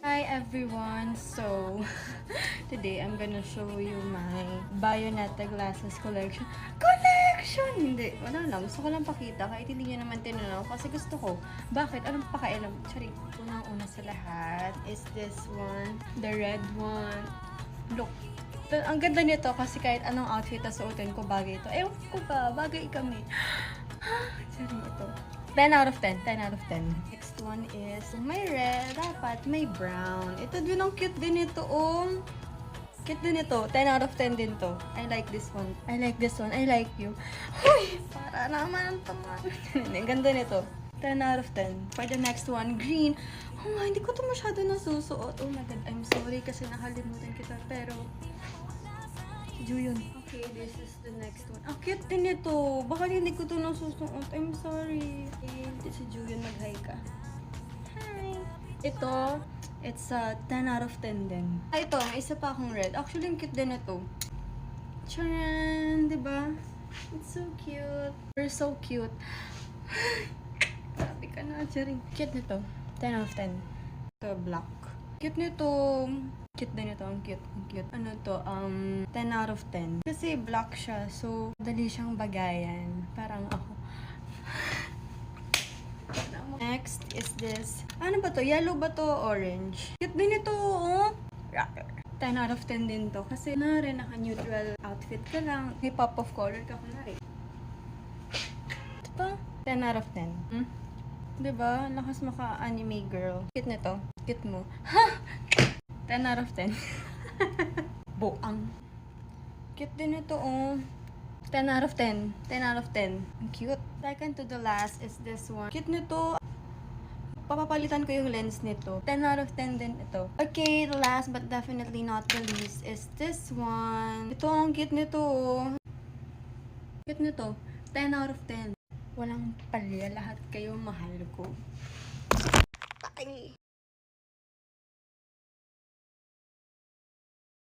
Hi everyone! So, today I'm gonna show you my Bayonetta glasses collection. Hindi, wala lang. Gusto ko lang pakita kahit hindi nyo naman tinanong kasi gusto ko. Bakit? Anong pakailam? Sorry, unang-una sa lahat is this one, the red one. Look, ang ganda nito kasi kahit anong outfit na suotin ko, bagay ito. Ewan ko ba, bagay kami. Sorry, ito. 10 out of 10. 10 out of 10. Next one is may red. Dapat may brown. Ito din ang cute din ito. Cute din ito. 10 out of 10 din to. I like this one. I like this one. I like you. Huy! Para naman ang taman. Ang ganda nito. 10 out of 10. For the next one, green. Oh nga, hindi ko to masyado nasusuot. Oh my god, I'm sorry kasi nakalimutan kita. Pero, Juyun. Okay, this is the next one. Ang cute din ito. Baka hindi ko ito nasusuot. I'm sorry. Okay, si Juyun, mag-hi ka. Hi! Ito, it's a 10 out of 10 din. Ito, may isa pa akong red. Actually, ang cute din ito. Charan! Diba? It's so cute. You're so cute. Sabi ka na, charing. Cute nito. 10 out of 10. Ito, black. Cute nito. Cute din ito. Ang cute. Ang cute. Ano to? 10 out of 10. Kasi black siya. So, dali siyang bagayan. Parang ako. Next is this. Ano ba to? Yellow ba to? Orange. Cute din ito. Oh. 10 out of 10 din to. Kasi na rin naka-neutral outfit ka lang. May pop of color ka kunwari. Ito pa. 10 out of 10. Diba? Lakas maka-anime girl. Cute nito. Cute mo. Ha! 10 out of 10. Boang. Cute din ito, oh. 10 out of 10. 10 out of 10. Ang cute. Second to the last is this one. Cute nito. Papapalitan ko yung lens nito. 10 out of 10 din ito. Okay, the last but definitely not the least is this one. Ito, ang cute nito, oh. Cute nito. 10 out of 10. Walang palya. Lahat kayo mahal ko.